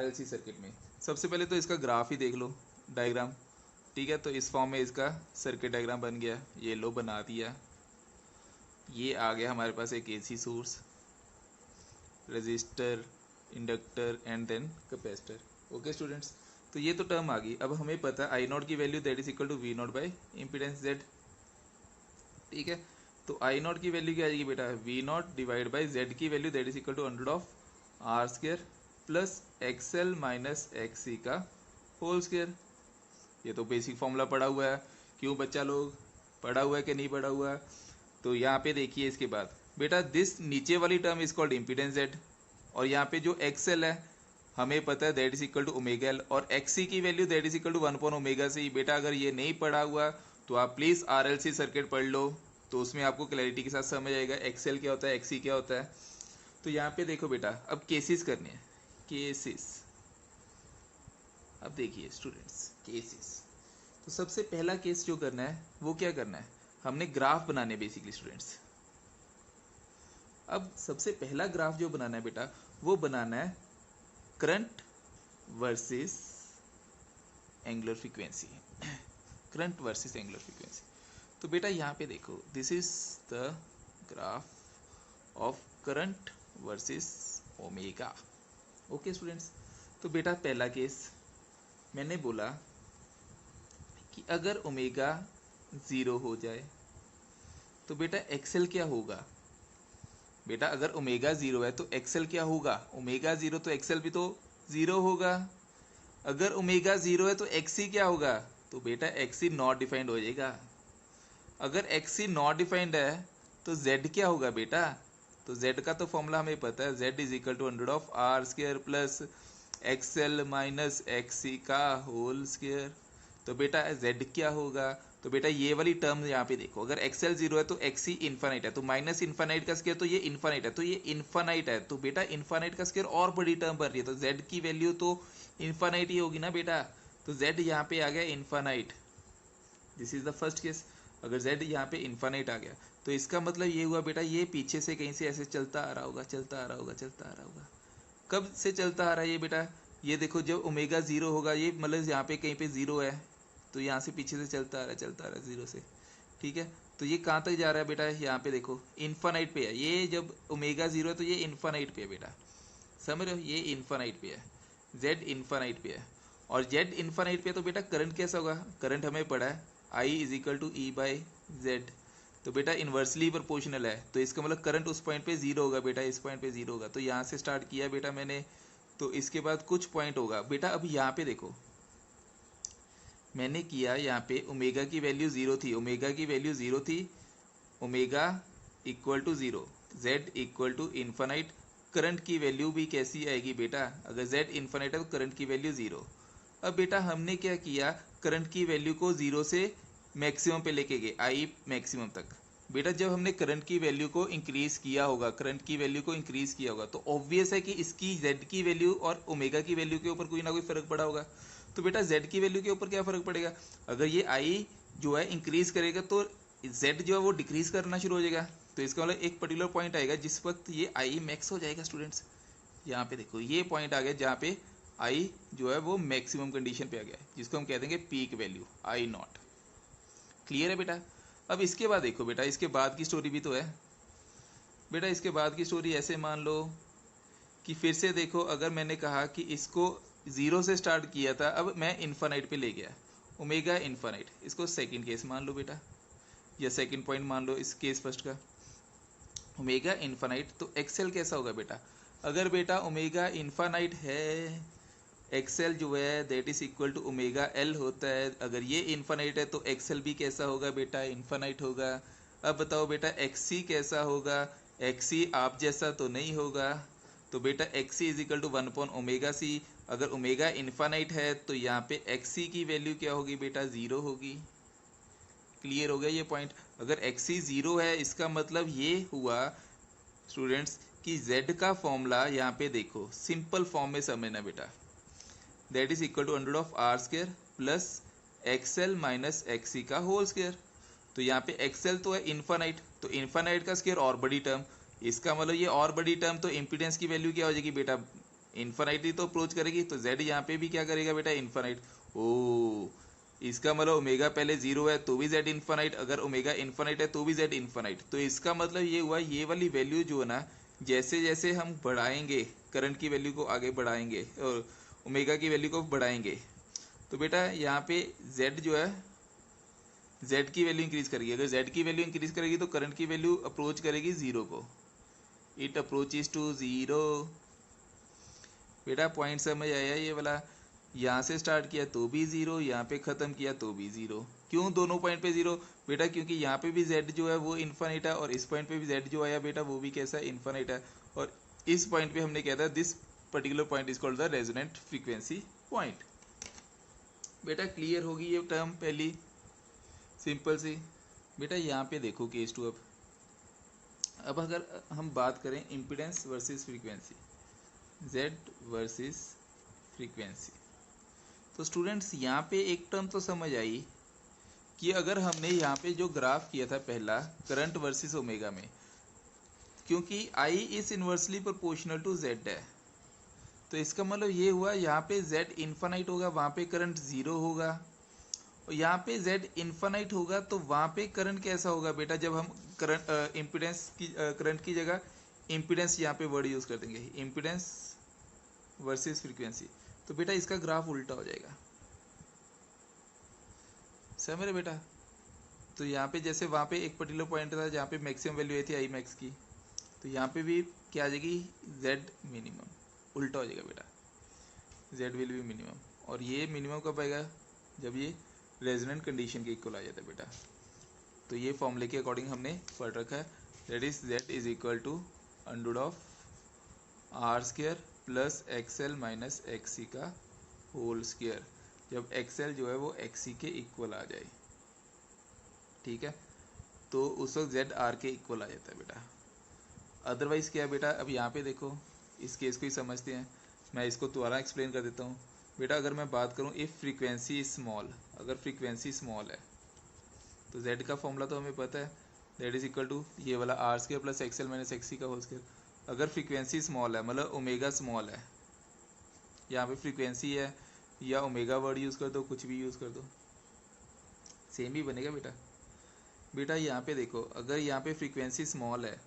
RLC circuit में। सबसे पहले तो इसका ग्राफ ही देख लो, डायग्राम, ठीक है। तो इस फॉर्म में इसका सर्किट डायग्राम बन गया, ये लो बना दिया। ये आ गया हमारे पास एक AC source, resistor, inductor and then capacitor. Okay students, तो ये तो टर्म आ गई। अब हमें पता है आई नॉट की value that is equal to V naught by impedance Z, ठीक है। तो आई नॉट की वैल्यू क्या आएगी बेटा, V naught divide by Z की value that is equal to under of R square plus XL minus XC का whole square. ये तो बेसिक फॉर्मूला पढ़ा हुआ है, क्यों बच्चा लोग पढ़ा हुआ है कि नहीं पढ़ा हुआ है। तो यहाँ पे देखिए इसके बाद बेटा दिस नीचे वाली term is called impedance Z, और यहाँ पे जो एक्सएल है हमें पता है that is equal to omega L, और एक्सी की value that is equal to 1 omega C. बेटा अगर ये नहीं पढ़ा हुआ तो आप प्लीज़ आरएलसी सर्किट पढ़ लो, तो उसमें आपको क्लैरिटी के साथ समझ आएगा एक्सएल क्या होता है, एक्सी क्या होता है। तो यहाँ पे देखो बेटा, अब केसेस करने हैं, केसेस। अब देखिए स्टूडेंट्स, केसेस। तो सबसे पहला केस जो करना है वो क्या करना है, हमने ग्राफ बनाने बेसिकली स्टूडेंट्स। अब सबसे पहला ग्राफ जो बनाना है बेटा, वो बनाना है current versus angular frequency, current versus angular frequency. तो बेटा यहाँ पे देखो, this is the graph of current versus omega. Okay students, तो बेटा पहला केस मैंने बोला कि अगर ओमेगा 0 हो जाए तो बेटा एक्सएल क्या होगा। बेटा अगर ओमेगा 0 है तो एक्सएल क्या होगा, ओमेगा 0 तो एक्सएल भी तो 0 होगा। अगर ओमेगा 0 है तो एक्सी क्या होगा, तो बेटा एक्सी नॉट डिफाइंड हो जाएगा। अगर एक्सी नॉट डिफाइंड है तो जेड क्या होगा बेटा, तो जेड का तो फॉर्मूला हमें पता है, Z is equal to under of R square plus XL minus XC का होल स्क्वायर। तो बेटा जेड क्या होगा, तो बेटा ये वाली टर्म यहाँ पे देखो, अगर एक्सएल 0 है तो एक्सी इन्फानाइट है, तो माइनस इन्फानाइट का स्क्वायर तो ये इन्फानाइट है, तो ये इन्फानाइट है, तो बेटा इन्फानाइट का स्क्वायर और बड़ी टर्म बन रही है, तो जेड की वैल्यू तो इन्फानाइट ही होगी ना बेटा। तो जेड यहाँ पे आ गया infinite, this is the first case. अगर जेड यहाँ पे इन्फानाइट आ गया तो इसका मतलब ये हुआ बेटा, ये पीछे से कहीं से ऐसे चलता आ रहा होगा, चलता आ रहा होगा, चलता आ रहा होगा। कब से चलता आ रहा है ये बेटा, ये देखो जब ओमेगा 0 होगा, ये मतलब यहाँ पे कहीं पे 0 है, तो यहाँ से पीछे से चलता आ रहा है, चलता आ रहा है 0 से, ठीक है। तो ये कहाँ तक जा रहा है बेटा, यहाँ पे देखो इन्फानाइट पे है, ये जब ओमेगा 0 है तो ये इन्फानाइट पे है बेटा, समझ रहे हो, ये इन्फानाइट पे है, जेड इन्फानाइट पे है। और जेड इन्फानाइट पे तो बेटा करंट कैसा होगा, करंट हमें पड़ा है I is equal to E by Z, तो बेटा इन्वर्सली प्रोपोर्शनल है, तो इसका मतलब करंट उस पॉइंट पे 0 होगा बेटा, इस पॉइंट पे 0 होगा। तो यहाँ से स्टार्ट किया बेटा मैंने, तो इसके बाद कुछ पॉइंट होगा बेटा। अब यहाँ पे देखो मैंने किया, यहाँ पे ओमेगा की वैल्यू 0 थी, ओमेगा की वैल्यू 0 थी, omega equal to 0, Z equal to infinite. Current की वैल्यू भी कैसी आएगी बेटा, अगर जेड इन्फानाइट है तो करंट की वैल्यू 0। अब बेटा हमने क्या किया, करंट की वैल्यू को 0 से मैक्सिमम पे लेके गए, आई मैक्सिमम तक। बेटा जब हमने करंट की वैल्यू को इंक्रीज किया होगा, करंट की वैल्यू को इंक्रीज किया होगा, तो ऑब्वियस है कि इसकी जेड की वैल्यू और ओमेगा की वैल्यू के ऊपर कोई ना कोई फर्क पड़ा होगा। तो बेटा जेड की वैल्यू के ऊपर क्या फर्क पड़ेगा, अगर ये आई जो है इंक्रीज करेगा तो जेड जो है वो डिक्रीज करना शुरू हो जाएगा। तो इसका मतलब एक पर्टिकुलर पॉइंट आएगा जिस वक्त ये आई मैक्स हो जाएगा स्टूडेंट्स। यहाँ पे देखो ये पॉइंट आ गया जहाँ पे आई जो है वो मैक्सिमम कंडीशन पे आ गया है, जिसको हम कह देंगे peak value I not. Clear है बेटा। अब इसके बाद देखो बेटा, इसके बाद की स्टोरी भी तो है बेटा। इसके बाद की स्टोरी ऐसे मान लो कि फिर से देखो, अगर मैंने कहा कि इसको 0 से स्टार्ट किया था, अब मैं इन्फानाइट पे ले गया, ओमेगा इन्फानाइट, इसको सेकंड केस मान लो बेटा, या सेकंड पॉइंट मान लो इस केस फर्स्ट का, ओमेगा इन्फानाइट। तो एक्सएल कैसा होगा बेटा, अगर बेटा ओमेगा इन्फानाइट है, एक्सएल जो है that is equal to omega L होता है। अगर ये इन्फानाइट है तो एक्सएल भी कैसा होगा बेटा, इन्फानाइट होगा। अब बताओ बेटा एक्सी कैसा होगा, एक्सी आप जैसा तो नहीं होगा, तो बेटा XC is equal to 1 omega C. अगर ओमेगा इन्फानाइट है तो यहाँ पे एक्सी की वैल्यू क्या होगी बेटा, 0 होगी। क्लियर हो गया ये पॉइंट। अगर एक्सी 0 है इसका मतलब ये हुआ स्टूडेंट्स कि जेड का फॉर्मूला यहाँ पे देखो सिंपल फॉर्म में समझना बेटा, that is equal to under of R square plus XL minus XC का होल स्क्वायर। तो यहाँ पे एक्सएल तो है इन्फानाइट, तो इन्फानाइट का स्क्वायर और बड़ी टर्म, इसका मतलब ये और बड़ी टर्म, तो इम्पीडेंस की वैल्यू क्या हो जाएगी बेटा, इन्फानाइटली तो अप्रोच करेगी, तो z यहाँ पे भी क्या करेगा बेटा, इन्फानाइट। ओ, इसका मतलब ओमेगा पहले 0 है तो भी z इन्फानाइट, अगर ओमेगा इन्फानाइट है तो भी z इन्फानाइट। तो इसका मतलब ये हुआ, ये वाली वैल्यू जो है ना, जैसे जैसे हम बढ़ाएंगे करंट की वैल्यू को, आगे बढ़ाएंगे और ओमेगा की वैल्यू को बढ़ाएंगे, तो बेटा यहाँ पे z जो है, z की वैल्यू इंक्रीज करेगी। अगर z की वैल्यू इंक्रीज करेगी तो करंट की वैल्यू अप्रोच करेगी 0 को, इट अप्रोचेस टू 0। बेटा पॉइंट समझ आया ये वाला, यहाँ से स्टार्ट किया तो भी 0, यहाँ पे खत्म किया तो भी 0। क्यों दोनों पॉइंट पे 0? बेटा क्योंकि यहाँ पे भी z जो है वो इन्फानिट है, और इस पॉइंट पे भी z जो आया बेटा वो भी कैसा, इन्फानिट है। और इस पॉइंट पे हमने क्या था, this particular point is called the resonant frequency point. बेटा क्लियर होगी ये टर्म पहली, सिंपल सी। बेटा यहाँ पे देखो केस टू। अब अगर हम बात करें impedance versus frequency, z versus frequency, तो स्टूडेंट्स यहाँ पे एक टर्म तो समझ आई कि अगर हमने यहाँ पे जो ग्राफ किया था पहला, करंट वर्सेस ओमेगा में, क्योंकि I is inversely proportional to z है, तो इसका मतलब ये हुआ यहाँ पे z इन्फानाइट होगा, वहाँ पे करंट 0 होगा, और यहाँ पे z इन्फानाइट होगा तो वहाँ पे करंट कैसा होगा बेटा, जब हम करंट इम्पीडेंस की करंट की जगह इम्पीडेंस यहाँ पे वर्ड यूज कर देंगे, इम्पीडेंस वर्सेस फ्रीक्वेंसी, तो बेटा इसका ग्राफ उल्टा हो जाएगा। समझ मेरे बेटा? तो यहाँ पे जैसे वहाँ पे एक पर्टिकुलर पॉइंट था जहाँ पे मैक्सिमम वैल्यू आई थी आई मैक्स की, तो यहाँ पे भी क्या आ जाएगी, z मिनिमम, उल्टा हो जाएगा बेटा, z विल बी मिनिमम। और ये मिनिमम कब आएगा, जब ये रेजोनेंट कंडीशन के इक्वल आ जाता है बेटा। तो ये फॉर्मूले के अकॉर्डिंग हमने पढ़ रखा है, that is z is equal to under of R square plus XL minus XC का होल स्क्वायर, जब एक्सएल जो है वो एक्सी के इक्वल आ जाए, ठीक है, तो उस वक्त जेड आर के इक्वल आ जाता है बेटा। अदरवाइज क्या है बेटा, अब यहाँ पे देखो इस केस को ही समझते हैं, मैं इसको दोबारा एक्सप्लेन कर देता हूँ बेटा। अगर मैं बात करूँ इफ़ फ्रीक्वेंसी इज स्मॉल, अगर फ्रीक्वेंसी स्मॉल है तो जेड का फॉर्मूला तो हमें पता है, दैट इज इक्वल टू ये वाला R square plus XL minus XC का होल स्क्वायर। अगर फ्रीक्वेंसी स्मॉल है, मतलब ओमेगा स्मॉल है, यहाँ पे फ्रीक्वेंसी है या ओमेगा वर्ड यूज़ कर दो, कुछ भी यूज़ कर दो, सेम ही बनेगा बेटा। बेटा यहाँ पे देखो, अगर यहाँ पे फ्रीक्वेंसी स्मॉल है,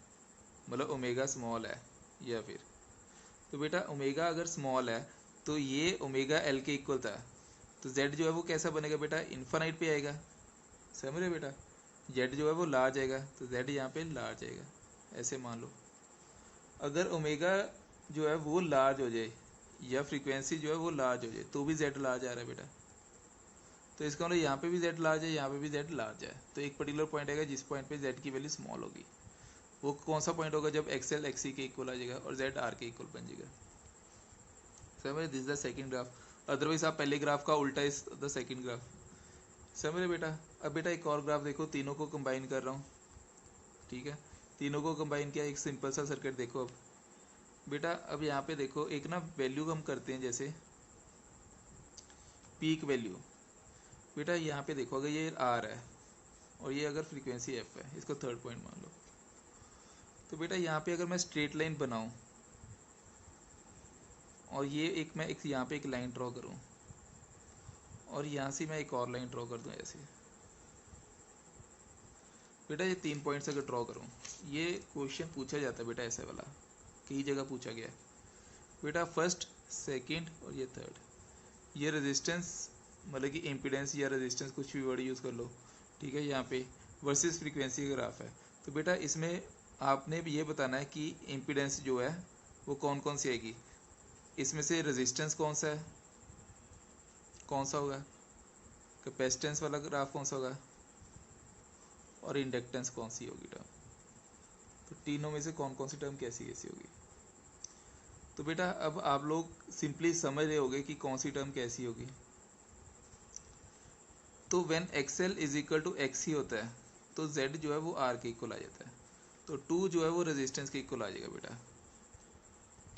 मतलब ओमेगा स्मॉल है, या फिर तो बेटा ओमेगा अगर स्मॉल है तो ये ओमेगा एल के इक्वल था, तो जेड जो है वो कैसा बनेगा बेटा, इन्फानाइट पे आएगा। समझ रहे बेटा? जेड जो है वो लार्ज आएगा, तो जेड यहाँ पे लार्ज आएगा, ऐसे मान लो। अगर ओमेगा जो है वो लार्ज हो जाए या फ्रीक्वेंसी जो है वो लार्ज हो जाए तो भी जेड लार्ज आ रहा है बेटा। तो इसका मतलब यहाँ पे भी जेड लार्ज है, यहाँ पे भी जेड लार्ज है, तो एक पर्टिकुलर पॉइंट आएगा जिस पॉइंट पे जेड की वैल्यू स्मॉल होगी। वो कौन सा पॉइंट होगा, जब एक्सएल एक्सी के इक्वल आ जाएगा और जेड आर के इक्वल बन जाएगा। समझ? This is the second graph, otherwise आप पहले ग्राफ का उल्टा इज द सेकंड ग्राफ। समझ रहे बेटा? अब बेटा एक और ग्राफ देखो, तीनों को कंबाइन कर रहा हूँ, ठीक है, तीनों को कंबाइन किया, एक सिंपल सा सर्किट देखो। अब बेटा अब यहाँ पे देखो, एक ना वैल्यू हम करते हैं जैसे पीक वैल्यू। बेटा यहाँ पे देखो, अगर ये आर है और ये अगर फ्रीक्वेंसी एफ है, इसको थर्ड पॉइंट मान लो, तो बेटा यहाँ पे अगर मैं स्ट्रेट लाइन बनाऊं और ये एक मैं एक यहाँ पे एक लाइन ड्रॉ करूं और यहाँ से मैं एक और लाइन ड्रॉ कर दूं ऐसे, बेटा ये 3 पॉइंट्स अगर ड्रॉ करूं, ये क्वेश्चन पूछा जाता है बेटा ऐसे वाला, कई जगह पूछा गया है बेटा, फर्स्ट सेकंड और ये थर्ड, ये रेजिस्टेंस मतलब कि इम्पीडेंस या रेजिस्टेंस कुछ भी वर्ड यूज़ कर लो, ठीक है, यहाँ पे वर्सेस फ्रीक्वेंसी का ग्राफ है। तो बेटा इसमें आपने भी ये बताना है कि इम्पीडेंस जो है वो कौन कौन सी आएगी, इसमें से रेजिस्टेंस कौन सा है, कौन सा होगा, कैपेसिटेंस वाला ग्राफ कौन सा होगा, और इंडक्टेंस कौन सी होगी टर्म। तो तीनों में से कौन कौन सी टर्म कैसी कैसी होगी। तो बेटा अब आप लोग सिंपली समझ रहे होगे कि कौन सी टर्म कैसी होगी। तो when XL is equal to X ही होता है तो जेड जो है वो आर के इक्वल आ जाता है, तो 2 जो है वो रेजिस्टेंस के इक्वल आ जाएगा बेटा,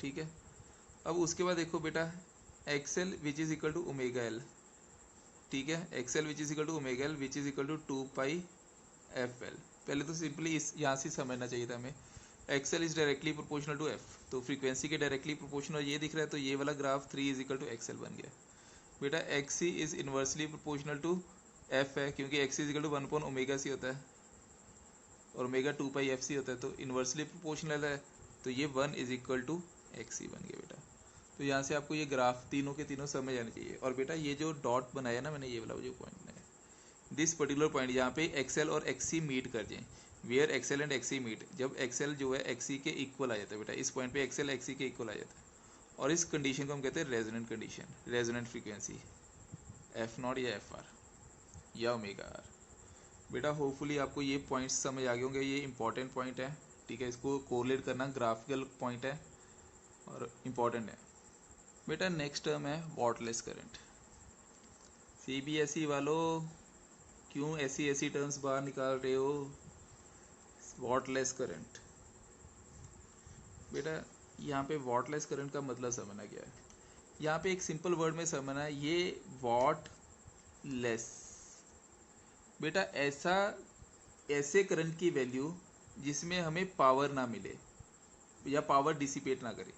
ठीक है। अब उसके बाद देखो बेटा, XL which is equal to omega L, ठीक है, XL which is equal to omega L which is equal to 2 pi F L. पहले तो सिंपली इस यहाँ से समझना चाहिए था हमें XL is directly proportional to F, तो फ्रीक्वेंसी के डायरेक्टली प्रोपोर्शनल ये दिख रहा है, तो ये वाला graph 3 is equal to XL बन गया। बेटा XC is inversely proportional to F है, क्योंकि XC is equal to 1 omega C होता है और ओमेगा 2 पाई एफ सी होता है, तो इन्वर्सली प्रोपोर्शनल है, तो ये 1 इज इक्वल टू एक्सी बन गया बेटा। तो यहाँ से आपको ये ग्राफ तीनों के तीनों समझ आने चाहिए। और बेटा ये जो डॉट बनाया ना मैंने, ये वाला जो पॉइंट बनाया, दिस पर्टिकुलर पॉइंट यहाँ पे एक्सएल और एक्सी मीट कर जाए, where XL and XC meet, जब एक्सएल जो है एक्सी के इक्वल आ जाता है बेटा, इस पॉइंट पे एक्सएल एक्सी के इक्वल आ जाता है, और इस कंडीशन को हम कहते हैं resonant condition, resonant frequency F not या एफ आर या ओमेगा आर। बेटा होपफुली आपको ये पॉइंट्स समझ आ गए होंगे, ये इंपॉर्टेंट पॉइंट है, ठीक है, इसको कोरिलेट करना ग्राफिकल पॉइंट है और इम्पॉर्टेंट है। बेटा नेक्स्ट टर्म है वॉटलेस करंट। सीबीएसई वालों क्यों ऐसी ऐसी टर्म्स बाहर निकाल रहे हो? वॉटलेस करंट, बेटा यहाँ पे वॉटलेस करंट का मतलब समझना क्या है, यहाँ पे एक सिंपल वर्ड में समझना है, ये वॉट लेस, बेटा ऐसे करंट की वैल्यू जिसमें हमें पावर ना मिले या पावर डिसिपेट ना करे।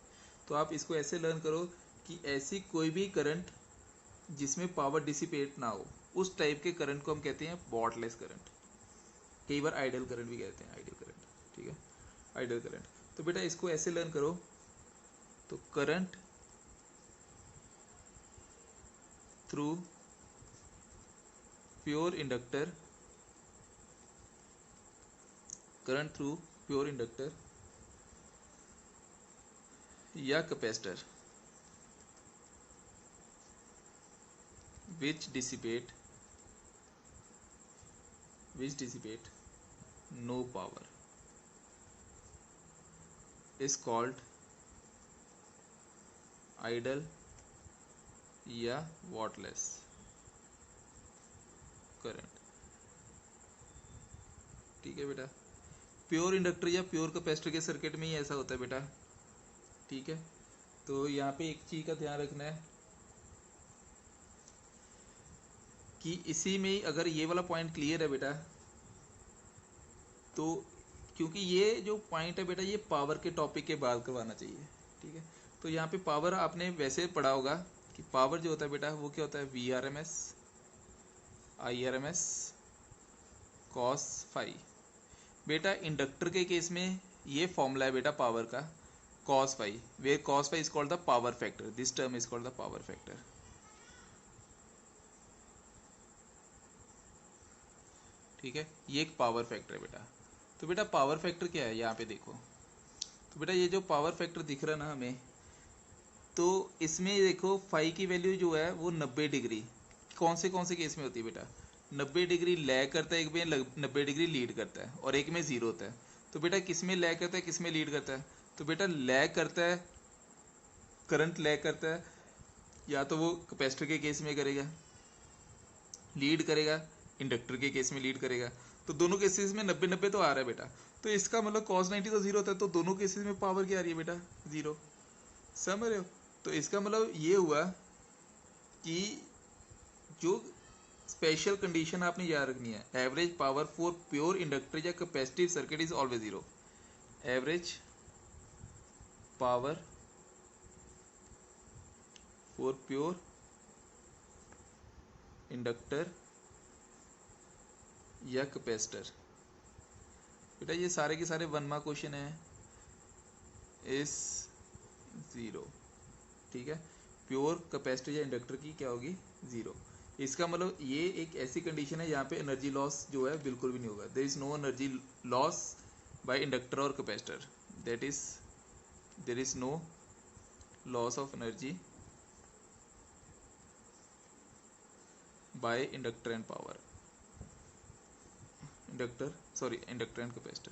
तो आप इसको ऐसे लर्न करो कि ऐसी कोई भी करंट जिसमें पावर डिसिपेट ना हो, उस टाइप के करंट को हम कहते हैं वॉटलेस करंट। कई बार आइडियल करंट भी कहते हैं, आइडियल करंट, ठीक है, आइडियल करंट। तो बेटा इसको ऐसे लर्न करो, तो current through pure inductor, current through pure inductor या capacitor which dissipate no power is called idle या वॉटलेस करंट। ठीक है बेटा, प्योर इंडक्टर या प्योर कैपेसिटर के सर्किट में ही ऐसा होता है बेटा, ठीक है। तो यहाँ पे एक चीज का ध्यान रखना है कि इसी में अगर ये वाला पॉइंट क्लियर है बेटा, तो क्योंकि ये जो पॉइंट है बेटा ये पावर के टॉपिक के बाद करवाना चाहिए, ठीक है। तो यहाँ पे पावर आपने वैसे पढ़ा होगा कि पावर जो होता है बेटा वो क्या होता है, V R M S I R M S cos phi. बेटा इंडक्टर के केस में ये फॉर्मूला है बेटा पावर का, कॉस फाई, वे cos phi is called the power factor, this term is called the power factor. ठीक है, ये एक पावर फैक्टर है बेटा। तो बेटा पावर फैक्टर क्या है, यहाँ पे देखो, तो बेटा ये जो पावर फैक्टर दिख रहा है ना हमें, तो इसमें देखो फाई की वैल्यू जो है वो 90 डिग्री कौन से केस में होती है बेटा, 90 डिग्री लैग करता है, एक में 90 डिग्री लीड करता है और एक में जीरो होता है। तो बेटा किस में लैग करता है, किस में लीड करता है, तो बेटा लैग करता है, करंट लैग करता है या तो वो कैपेसिटर के केस में करेगा, लीड करेगा इंडक्टर के केस में लीड करेगा। तो दोनों केसेस में 90-90 तो आ रहा है बेटा, तो इसका मतलब cos 90 तो जीरो होता है, तो दोनों केसेस में पावर क्या आ रही है बेटा, जीरो। समझ रहे हो? तो इसका मतलब ये हुआ कि जो स्पेशल कंडीशन आपने याद रखनी है, average power for pure inductor या capacitive circuit is always zero. Average power for pure inductor या कैपेसिटर, बेटा ये सारे के सारे 1 मार्क क्वेश्चन है, इज जीरो। ठीक है, प्योर कैपेसिटर या इंडक्टर की क्या होगी, जीरो। इसका मतलब ये एक ऐसी कंडीशन है यहाँ पे एनर्जी लॉस जो है बिल्कुल भी नहीं होगा, there is no energy loss by inductor और capacitor, that is there is no loss of energy by inductor and power, inductor and capacitor.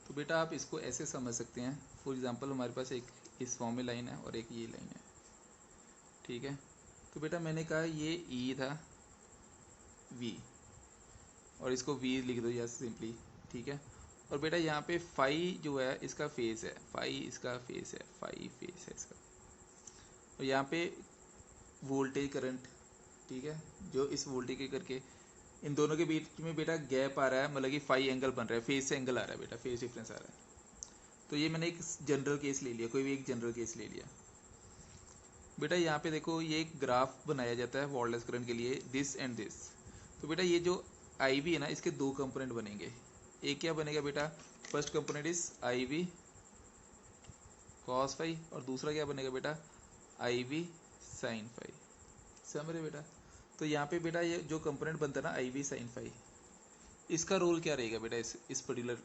तो बेटा आप इसको ऐसे समझ सकते हैं, फॉर एग्जांपल हमारे पास एक इस फॉर्म में लाइन है और एक ये लाइन है, ठीक है। तो बेटा मैंने कहा ये ई था वी, और इसको वी लिख दो या सिंपली, ठीक है। और बेटा यहाँ पे फाई जो है इसका फेस है, फाई इसका फेस है, फाई फेस है इसका। और यहाँ पे वोल्टेज करंट, ठीक है, जो इस वोल्टेज के करके इन दोनों के बीच में बेटा गैप आ रहा है, मतलब कि फाई एंगल बन रहा है, फेज से एंगल आ रहा है बेटा, फेज डिफरेंस आ रहा है। तो ये मैंने एक जनरल केस ले लिया, कोई भी एक जनरल केस ले लिया बेटा। यहाँ पे देखो ये एक ग्राफ बनाया जाता है वॉर्डलेस करंट के लिए, दिस एंड दिस। तो बेटा ये जो आई वी है ना, इसके दो कंपोनेंट बनेंगे। एक क्या बनेगा बेटा, first component is I V cos phi, और दूसरा क्या बनेगा बेटा, आई वी साइन फाई। समझ रहे बेटा। तो यहाँ पे बेटा ये जो कंपोनेंट बनता है ना आई वी साइन फाई, इसका रोल क्या रहेगा बेटा इस पर्टिकुलर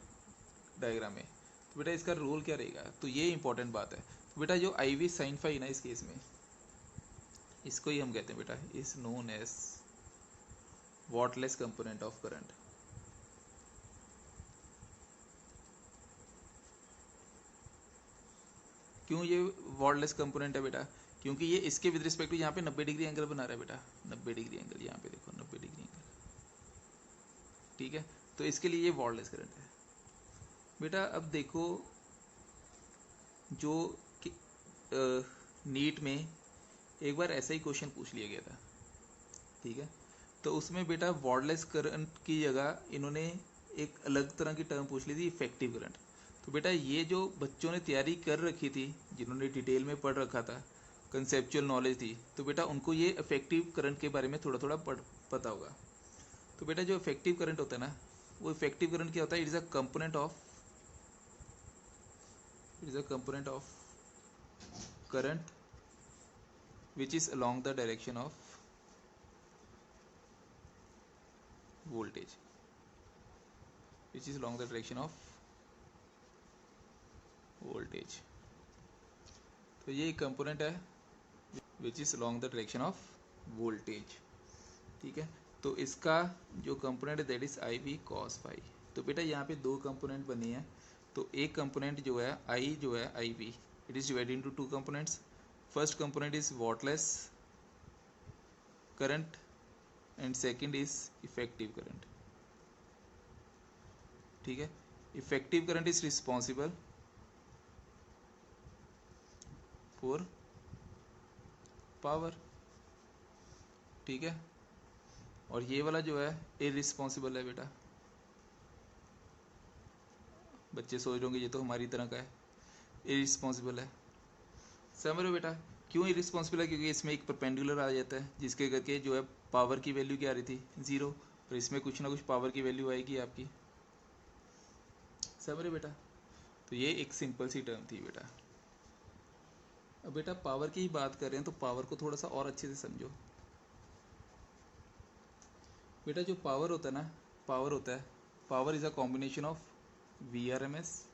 डायग्राम में। तो बेटा इसका रोल क्या रहेगा, तो ये इंपॉर्टेंट बात है। तो बेटा जो आई वी साइन फाई ना, इस केस में इसको ही हम कहते हैं बेटा, is known as wattless component of current. क्यों ये वॉटलेस कंपोनेंट है बेटा, क्योंकि ये इसके विद रिस्पेक्ट टू यहाँ पे 90 डिग्री एंगल बना रहा है बेटा, 90 डिग्री एंगल, यहाँ पे देखो 90 डिग्री एंगल, ठीक है। तो इसके लिए ये वॉटलेस करंट है बेटा। अब देखो जो नीट में एक बार ऐसा ही क्वेश्चन पूछ लिया गया था, ठीक है। तो उसमें बेटा वॉटलेस करंट की जगह इन्होंने एक अलग तरह की टर्म पूछ ली थी, इफेक्टिव करंट। तो बेटा ये जो बच्चों ने तैयारी कर रखी थी, जिन्होंने डिटेल में पढ़ रखा था, कंसेप्चुअल नॉलेज थी, तो बेटा उनको ये इफेक्टिव करंट के बारे में थोड़ा थोड़ा पता होगा। तो बेटा जो इफेक्टिव करंट होता है ना, वो इफेक्टिव करंट क्या होता है, it is a component of current which is along the direction of voltage, which is along the direction of voltage। तो ये कंपोनेंट है which is along the direction of voltage, ठीक है। तो इसका जो कंपोनेंट है that is I V cos phi. तो बेटा यहाँ पे दो कंपोनेंट बनी है। तो एक कंपोनेंट जो है आई, जो है I V, it is divided into two components. First component is wattless current and second is effective current, ठीक है। Effective current is responsible for power, ठीक है। और ये वाला जो है इररिस्पॉन्सिबल है बेटा। बच्चे सोच रहे होंगे ये तो हमारी तरह का है, इररिस्पॉन्सिबल है। समझ रहे हो बेटा, क्यों इररिस्पॉन्सिबल है, क्योंकि इसमें एक परपेंडिकुलर आ जाता है जिसके करके जो है पावर की वैल्यू क्या आ रही थी, जीरो, और इसमें कुछ ना कुछ पावर की वैल्यू आएगी आपकी। समझ रहे बेटा। तो ये एक सिंपल सी टर्म थी बेटा। अब बेटा पावर की ही बात कर रहे हैं, तो पावर को थोड़ा सा और अच्छे से समझो बेटा। जो पावर होता है ना, पावर होता है, power is a combination of V R M S,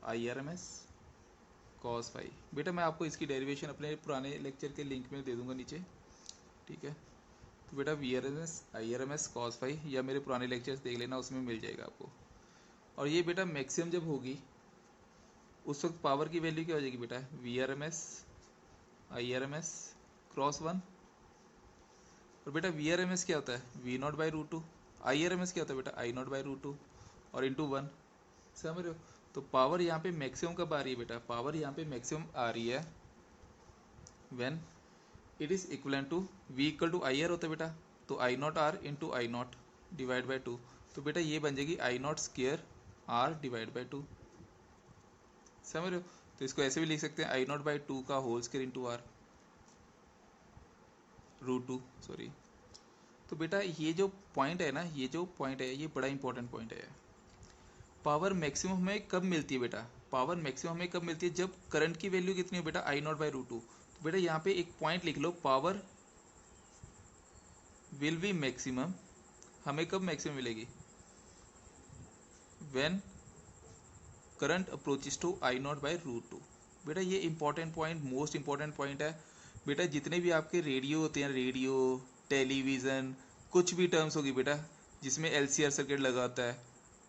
I R M S, cos phi. बेटा मैं आपको इसकी डेरिवेशन अपने पुराने लेक्चर के लिंक में दे दूंगा नीचे, ठीक है। तो बेटा V R M S, I R M S, cos phi, या मेरे पुराने लेक्चर्स देख लेना, उसमें मिल जाएगा आपको। और ये बेटा मैक्सिमम जब होगी उस वक्त पावर की वैल्यू क्या हो जाएगी बेटा, V R M S, I R M S cross one. और बेटा वी आर एम एस क्या होता है, V naught by root two. I R M S क्या होता है बेटा, I naught by root two, और इंटू वन। समझ रहे हो। तो पावर यहाँ पे मैक्सिमम कब आ रही है बेटा, पावर यहाँ पे मैक्सिमम आ रही है when it is equal to V equal to I R होता है बेटा। तो I naught R into I naught divide by two. तो बेटा ये बन जाएगी I naught square R divide by two. समझ रहे हो। तो इसको ऐसे भी लिख सकते हैं, आई नॉट बाई टू का whole square into R root two, sorry. तो बेटा ये जो पॉइंट है ना, ये जो पॉइंट है, ये बड़ा इंपॉर्टेंट पॉइंट है। पावर मैक्सिमम हमें कब मिलती है बेटा, पावर मैक्सिमम हमें कब मिलती है, जब करंट की वैल्यू कितनी हो बेटा, I naught by root two. तो बेटा यहाँ पे एक पॉइंट लिख लो, पावर विल बी मैक्सिमम, हमें कब मैक्सिमम मिलेगी, when current approaches to I naught by root two. बेटा ये important point, most important point है बेटा। जितने भी आपके रेडियो होते हैं, रेडियो, टेलीविज़न, कुछ भी टर्म्स होगी बेटा जिसमें एलसीआर सर्किट लगा होता है,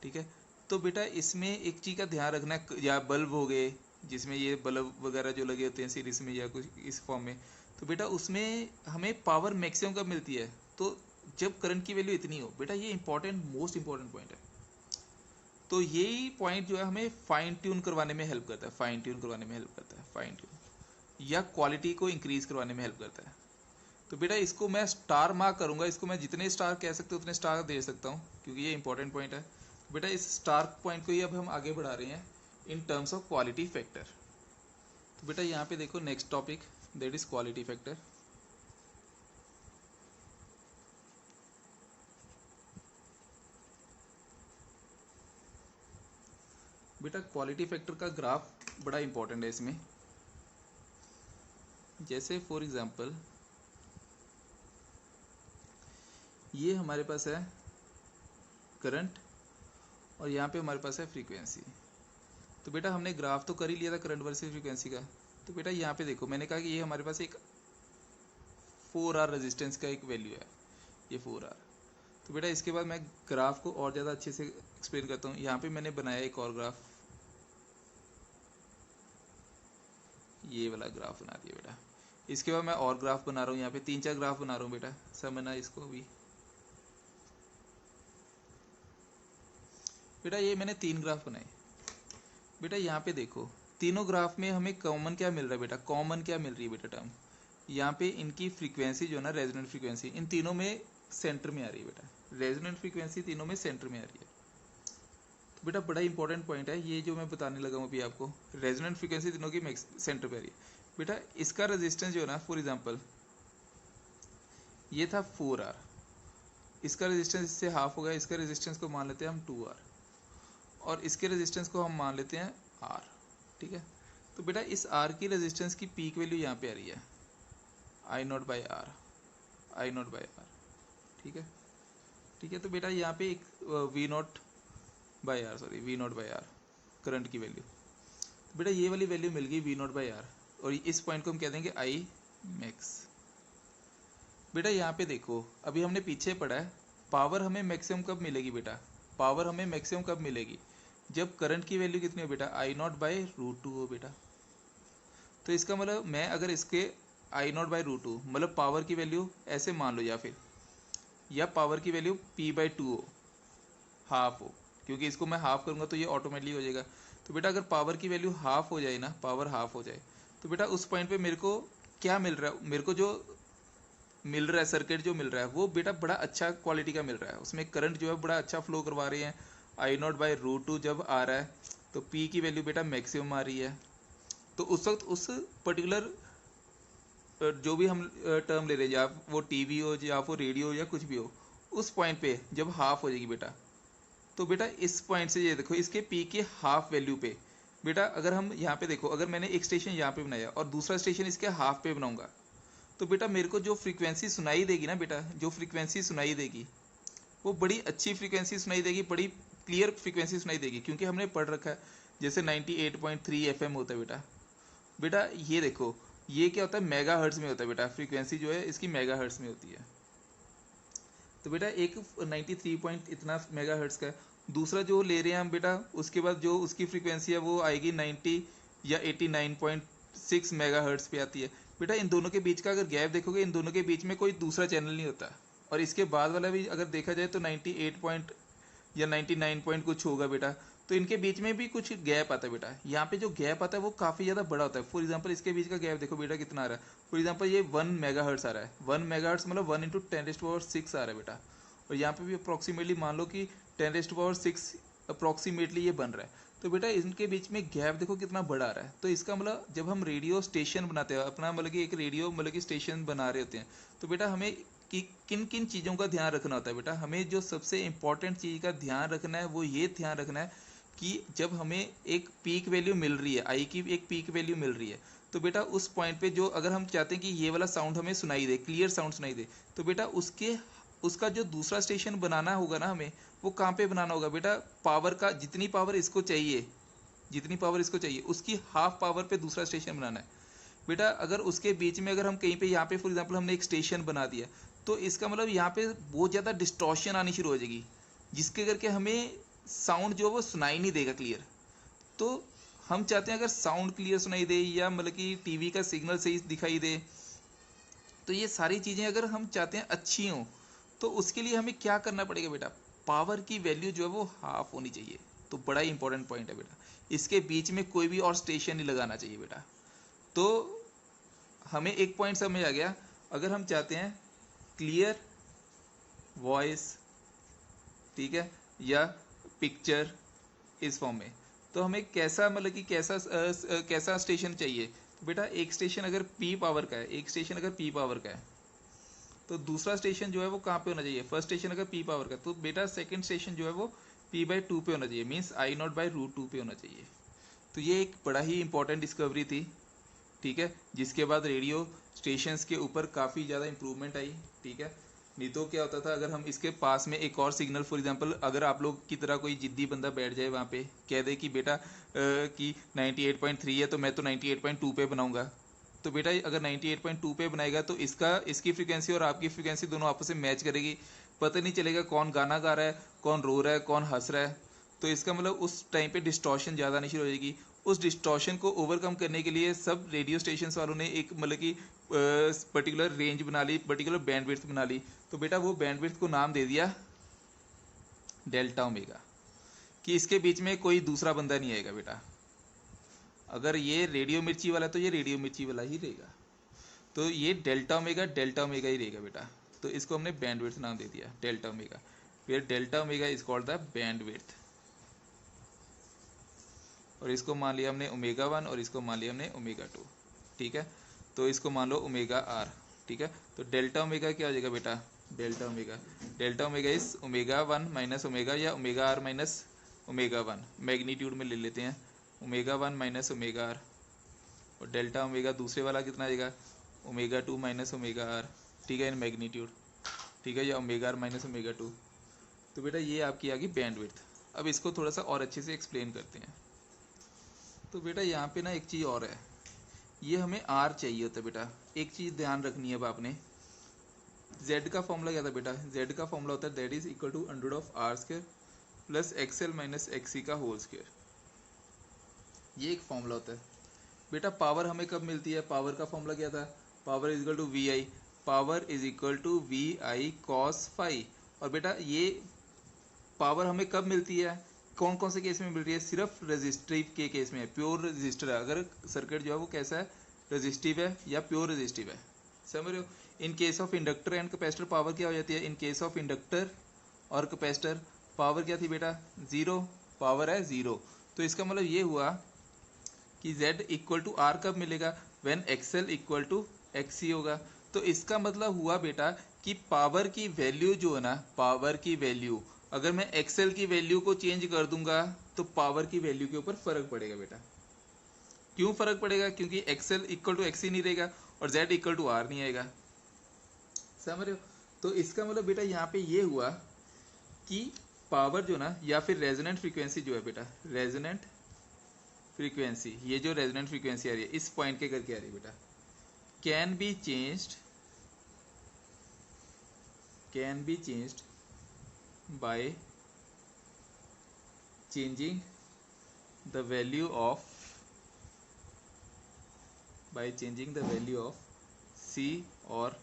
ठीक है। तो बेटा इसमें एक चीज़ का ध्यान रखना है, या बल्ब हो गए जिसमें ये बल्ब वगैरह जो लगे होते हैं सीरीज में या कुछ इस फॉर्म में, तो बेटा उसमें हमें पावर मैक्सिमम कब मिलती है, तो जब करंट की वैल्यू इतनी हो। बेटा ये इंपॉर्टेंट, मोस्ट इंपॉर्टेंट पॉइंट है। तो यही पॉइंट जो है हमें फाइन ट्यून करवाने में हेल्प करता है, फाइन ट्यून करवाने में हेल्प करता है, फाइन ट्यून, या क्वालिटी को इंक्रीज करवाने में हेल्प करता है। तो बेटा इसको मैं स्टार मार्क करूंगा, इसको मैं जितने स्टार कह सकते उतने स्टार दे सकता हूँ क्योंकि ये इंपॉर्टेंट पॉइंट है। तो बेटा इस स्टार पॉइंट को ही अब हम आगे बढ़ा रहे हैं in terms of quality factor. तो बेटा यहाँ पे देखो next topic that is quality factor. बेटा क्वालिटी फैक्टर का ग्राफ बड़ा इंपॉर्टेंट है इसमें। जैसे फॉर एग्जांपल ये हमारे पास है करंट और यहाँ पे हमारे पास है फ्रीक्वेंसी। तो बेटा हमने ग्राफ तो कर ही लिया था करंट वर्सेस फ्रीक्वेंसी का। तो बेटा यहाँ पे देखो मैंने कहा कि ये हमारे पास एक 4R रेजिस्टेंस का एक वैल्यू है, ये 4R। तो बेटा इसके बाद मैं ग्राफ को और ज़्यादा अच्छे से एक्सप्लेन करता हूँ। यहाँ पे मैंने बनाया एक और ग्राफ, ये वाला ग्राफ बना दिया बेटा। इसके बाद मैं और ग्राफ बना रहा हूँ, यहाँ पे 3-4 ग्राफ बना रहा हूँ बेटा, समझना इसको भी। बेटा ये मैंने 3 ग्राफ बनाए। बेटा यहाँ पे देखो तीनों ग्राफ में हमें कॉमन क्या मिल रहा है बेटा, कॉमन क्या मिल रही है बेटा टर्म। यहाँ पे इनकी फ्रीक्वेंसी जो है ना रेजोनेंट फ्रीक्वेंसी इन तीनों में सेंटर में आ रही है बेटा, रेजोनेंट फ्रीक्वेंसी तीनों में सेंटर में आ रही है। तो बेटा बड़ा इंपॉर्टेंट पॉइंट है ये जो मैं बताने लगा हूँ अभी आपको, रेजोनेंट फ्रीक्वेंसी तीनों की सेंटर पे आ रही है। बेटा इसका रेजिस्टेंस जो है ना फॉर एग्जाम्पल ये था 4R, इसका रेजिस्टेंस इससे हाफ हो गया, इसका रेजिस्टेंस को मान लेते हैं हम 2R और इसके रेजिस्टेंस को हम मान लेते हैं R, ठीक है। तो बेटा इस R की रेजिस्टेंस की पीक वैल्यू यहाँ पे आ रही है I0/R, I0/R, ठीक है, ठीक है। तो बेटा यहाँ पे एक V0/R, सॉरी V0/R करंट की वैल्यू। तो बेटा ये वाली वैल्यू मिल गई V0/R और इस पॉइंट को हम कह देंगे I max। बेटा यहाँ पे देखो अभी हमने पीछे पढ़ा है पावर हमें मैक्सिमम कब मिलेगी बेटा, पावर हमें मैक्सिमम कब मिलेगी जब करंट की वैल्यू कितनी हो बेटा, I0/√2 हो बेटा। तो इसका मतलब मैं अगर इसके I0/√2 मतलब पावर की वैल्यू ऐसे मान लो, या पावर की वैल्यू P/2 हो, हाफ हो, क्योंकि इसको मैं हाफ करूंगा तो ये ऑटोमेटिकली हो जाएगा। तो बेटा अगर पावर की वैल्यू हाफ हो जाए ना, पावर हाफ हो जाए, तो बेटा उस पॉइंट पे मेरे को क्या मिल रहा है, मेरे को जो मिल रहा है सर्किट जो मिल रहा है वो बेटा बड़ा अच्छा क्वालिटी का मिल रहा है, उसमें करंट जो है बड़ा अच्छा फ्लो करवा रहे हैं। I0/√2 जब आ रहा है तो P की वैल्यू बेटा मैक्सिमम आ रही है। तो उस वक्त उस पर्टिकुलर जो भी हम टर्म ले रहे हैं, या वो टीवी हो या वो रेडियो हो या कुछ भी हो, उस पॉइंट पे जब हाफ हो जाएगी बेटा, तो बेटा इस पॉइंट से ये देखो इसके P के हाफ वैल्यू पे बेटा अगर हम यहाँ पे देखो, अगर मैंने एक स्टेशन यहाँ पे बनाया और दूसरा स्टेशन इसके हाफ पे बनाऊंगा, तो बेटा मेरे को जो फ्रीक्वेंसी सुनाई देगी ना बेटा, जो फ्रीक्वेंसी सुनाई देगी वो बड़ी अच्छी फ्रीक्वेंसी सुनाई देगी, बड़ी क्लियर फ्रीक्वेंसी सुनाई देगी, क्योंकि हमने पढ़ रखा है जैसे 98.3 FM होता है बेटा। बेटा ये देखो ये क्या होता है, मेगा हर्ट्ज में होता है बेटा, फ्रीक्वेंसी जो है इसकी मेगा हर्ट्ज में होती है। तो बेटा एक 93 पॉइंट इतना मेगा हर्ट्ज का है, दूसरा जो ले रहे हैं हम बेटा उसके बाद जो उसकी फ्रीक्वेंसी है वो आएगी 90 या 89.6 मेगा हर्ट्ज पे आती है। बेटा इन दोनों के बीच का अगर गैप देखोगे, इन दोनों के बीच में कोई दूसरा चैनल नहीं होता, और इसके बाद वाला भी अगर देखा जाए तो 98 पॉइंट या 99 पॉइंट कुछ होगा बेटा। तो इनके बीच में भी कुछ गैप आता है बेटा, यहाँ पे जो गैप आता है वो काफ़ी ज़्यादा बड़ा होता है। फॉर एग्जांपल इसके बीच का गैप देखो बेटा कितना आ रहा है, फॉर एग्जांपल ये 1 मेगाहर्ट्ज आ रहा है, 1 मेगाहर्ट्ज मतलब 1 × 10⁶ आ रहा है बेटा, और यहाँ पे भी अप्रॉक्सीमेटली मान लो कि 10⁶ अप्रॉक्सीमेटली ये बन रहा है। तो बेटा इनके बीच में गैप देखो कितना बड़ा आ रहा है। तो इसका मतलब जब हम रेडियो स्टेशन बनाते हैं अपना, मतलब कि एक रेडियो मतलब कि स्टेशन बना रहे होते हैं, तो बेटा हमें कि किन किन चीज़ों का ध्यान रखना होता है बेटा, हमें जो सबसे इंपॉर्टेंट चीज़ का ध्यान रखना है वो ये ध्यान रखना है कि जब हमें एक पीक वैल्यू मिल रही है, आई की एक पीक वैल्यू मिल रही है, तो बेटा उस पॉइंट पे जो अगर हम चाहते हैं कि ये वाला साउंड हमें सुनाई दे, क्लियर साउंड सुनाई दे, तो बेटा उसका जो दूसरा स्टेशन बनाना होगा ना हमें, वो कहाँ पे बनाना होगा बेटा, पावर का जितनी पावर इसको चाहिए, जितनी पावर इसको चाहिए उसकी हाफ पावर पे दूसरा स्टेशन बनाना है बेटा। अगर उसके बीच में अगर हम कहीं पे यहाँ पे फॉर एग्जांपल हमने एक स्टेशन बना दिया, तो इसका मतलब यहाँ पे बहुत ज़्यादा डिस्टॉर्शन आनी शुरू हो जाएगी, जिसके करके हमें साउंड जो वो सुनाई नहीं देगा क्लियर। तो हम चाहते हैं अगर साउंड क्लियर सुनाई दे या मतलब कि टीवी का सिग्नल सही दिखाई दे, तो ये सारी चीज़ें अगर हम चाहते हैं अच्छी हों, तो उसके लिए हमें क्या करना पड़ेगा बेटा, पावर की वैल्यू जो है वो हाफ होनी चाहिए। तो बड़ा ही इंपॉर्टेंट पॉइंट है बेटा, इसके बीच में कोई भी और स्टेशन नहीं लगाना चाहिए बेटा। तो हमें एक पॉइंट समझ आ गया, अगर हम चाहते हैं क्लियर वॉइस, ठीक है, या पिक्चर इस फॉर्म में, तो हमें कैसा मतलब कि कैसा स्टेशन चाहिए। तो बेटा एक स्टेशन अगर पी पावर का है, एक स्टेशन अगर पी पावर का है, तो दूसरा स्टेशन जो है वो कहाँ पे होना चाहिए। फर्स्ट स्टेशन अगर पी पावर का, तो बेटा सेकंड स्टेशन जो है वो p/2 पे होना चाहिए, मीन्स I0/√2 पे होना चाहिए। तो ये एक बड़ा ही इंपॉर्टेंट डिस्कवरी थी, ठीक है, जिसके बाद रेडियो स्टेशंस के ऊपर काफ़ी ज़्यादा इंप्रूवमेंट आई, ठीक है। नहीं तो क्या होता था, अगर हम इसके पास में एक और सिग्नल, फॉर एग्जांपल अगर आप लोग की तरह कोई जिद्दी बंदा बैठ जाए वहाँ पे, कह दे कि बेटा कि 98.3 है तो मैं तो 98.2 पे बनाऊंगा, तो बेटा अगर 98.2 पे बनाएगा तो इसकी फ्रिक्वेंसी और आपकी फ्रिक्वेंसी दोनों आपस में मैच करेगी, पता नहीं चलेगा कौन गाना गा रहा है, कौन रो रहा है, कौन हंस रहा है। तो इसका मतलब उस टाइम पे डिस्टॉर्शन ज़्यादा आनी शुरू हो जाएगी। उस डिस्टॉर्शन को ओवरकम करने के लिए सब रेडियो स्टेशन वालों ने एक मतलब कि पर्टिकुलर रेंज बना ली, पर्टिकुलर बैंडविड्थ बना ली। तो बेटा वो बैंडविड्थ को नाम दे दिया डेल्टा ओमेगा, कि इसके बीच में कोई दूसरा बंदा नहीं आएगा बेटा। अगर ये रेडियो मिर्ची वाला है तो ये रेडियो मिर्ची वाला ही रहेगा, तो ये डेल्टा ओमेगा ही रहेगा बेटा। तो इसको हमने बैंडविड्थ नाम दे दिया, डेल्टा ओमेगा। फिर delta omega is called the bandwidth, और इसको मान लिया हमने ओमेगा 1 और इसको मान लिया हमने ओमेगा 2, ठीक है। तो इसको मान लो ओमेगा आर, ठीक है। तो डेल्टा ओमेगा क्या हो जाएगा बेटा, delta omega is omega 1 minus omega, या omega R minus omega 1, magnitude में ले लेते हैं, ओमेगा 1 माइनस ओमेगा आर। और डेल्टा ओमेगा दूसरे वाला कितना आएगा, ओमेगा 2 माइनस ओमेगा आर, ठीक है, इन मैग्नीट्यूड, ठीक है, या ओमेगा आर माइनस ओमेगा 2। तो बेटा ये आपकी आ गई बैंडविड्थ। अब इसको थोड़ा सा और अच्छे से एक्सप्लेन करते हैं। तो बेटा यहाँ पे ना एक चीज़ और है, ये हमें आर चाहिए होता है बेटा। एक चीज़ ध्यान रखनी है अब आपने, z का फॉर्मूला क्या था बेटा, z का फॉर्मूला होता है that is equal to under of R square plus XL minus XC का होल स्क्वायर। ये एक फॉर्मूला होता है बेटा। पावर हमें कब मिलती है, पावर का फॉर्मूला क्या था, power is equal to V I, power is equal to V I cos phi. और बेटा ये पावर हमें कब मिलती है, कौन कौन से केस में मिल रही है, सिर्फ रेजिस्टिव के केस में है, प्योर रेजिस्टर है, अगर सर्किट जो है वो कैसा है, रेजिस्टिव है या प्योर रेजिस्टिव है, समझ रहे हो। In case of inductor and capacitor power क्या हो जाती है, इन केस ऑफ इंडक्टर और कैपेसिटर पावर क्या थी बेटा, जीरो, पावर है जीरो। तो इसका मतलब ये हुआ कि Z इक्वल टू आर कब मिलेगा, when XL equal to XC होगा। तो इसका मतलब हुआ बेटा कि पावर की वैल्यू जो है ना, पावर की वैल्यू अगर मैं XL की वैल्यू को चेंज कर दूंगा तो पावर की वैल्यू के ऊपर फर्क पड़ेगा बेटा। क्यों फर्क पड़ेगा, क्योंकि XL इक्वल टू XC नहीं रहेगा और Z इक्वल टू R नहीं आएगा, समझ रहे हो। तो इसका मतलब बेटा यहाँ पे ये हुआ कि पावर जो ना, या फिर रेजोनेंट फ्रीक्वेंसी जो है बेटा, रेजोनेंट फ्रीक्वेंसी, ये जो रेजोनेंट फ्रीक्वेंसी आ रही है इस पॉइंट के करके आ रही है बेटा, can be changed by changing the value of C और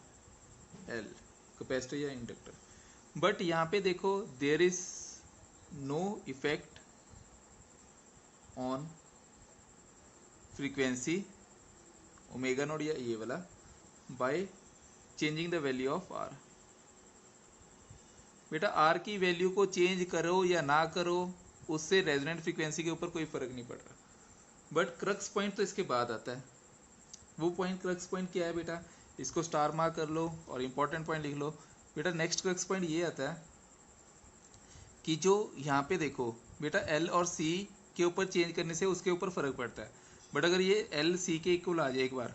L, कैपेसिटर या इंडक्टर। बट यहाँ पे देखो there is no effect on frequency omega naught या ये वाला by changing the value of R। बेटा R की वैल्यू को चेंज करो या ना करो उससे रेजोनेंट फ्रीक्वेंसी के ऊपर कोई फर्क नहीं पड़ रहा। बट क्रक्स पॉइंट तो इसके बाद आता है। वो पॉइंट, क्रक्स पॉइंट क्या है बेटा, इसको स्टार मार्क कर लो और इंपॉर्टेंट पॉइंट लिख लो बेटा। नेक्स्ट क्रक्स पॉइंट ये आता है कि जो यहाँ पे देखो बेटा L और C के ऊपर चेंज करने से उसके ऊपर फर्क पड़ता है। बट अगर ये L C के इक्वल आ जाए एक बार,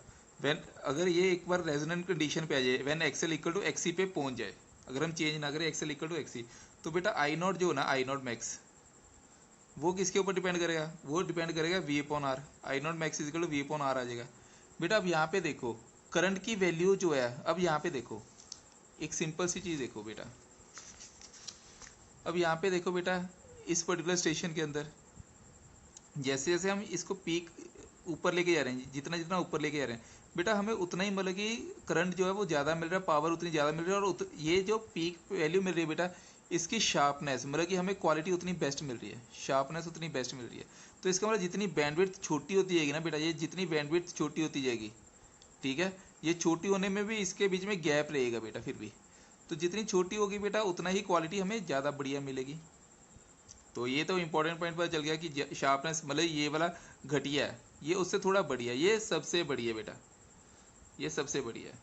अगर ये एक बार रेजोनेंट कंडीशन पे आ जाए, when XL equal to XC पे पहुंच जाए, अगर हम चेंज ना करें XL इक्वल टू XC, तो बेटा I0 जो ना, I0 मैक्स वो किसके ऊपर डिपेंड करेगा, वो डिपेंड करेगा V upon R। I0 max is equal to V upon R आ जाएगा बेटा। अब यहाँ पे देखो करंट की वैल्यू जो है, अब यहाँ पे देखो एक सिंपल सी चीज देखो बेटा। अब यहाँ पे देखो बेटा, इस पर्टिकुलर स्टेशन के अंदर जैसे जैसे हम इसको पीक ऊपर लेके जा रहे हैं, जितना जितना ऊपर लेके जा रहे हैं बेटा, हमें उतना ही मतलब कि करंट जो है वो ज़्यादा मिल रहा है, पावर उतनी ज़्यादा मिल रही है। और ये जो पीक वैल्यू मिल रही है बेटा, इसकी शार्पनेस मतलब कि हमें क्वालिटी उतनी बेस्ट मिल रही है, शार्पनेस उतनी बेस्ट मिल रही है। तो इसका मतलब जितनी बैंडविड्थ छोटी होती जाएगी ना बेटा, ये जितनी बैंडविड्थ छोटी होती जाएगी, ठीक है, ये छोटी होने में भी इसके बीच में गैप रहेगा बेटा फिर भी। तो जितनी छोटी होगी बेटा उतना ही क्वालिटी हमें ज़्यादा बढ़िया मिलेगी। तो ये तो इंपॉर्टेंट पॉइंट पता चल गया कि शार्पनेस मतलब ये वाला घटिया है, ये उससे थोड़ा बढ़िया, ये सबसे बढ़िया बेटा, ये सबसे बढ़िया है।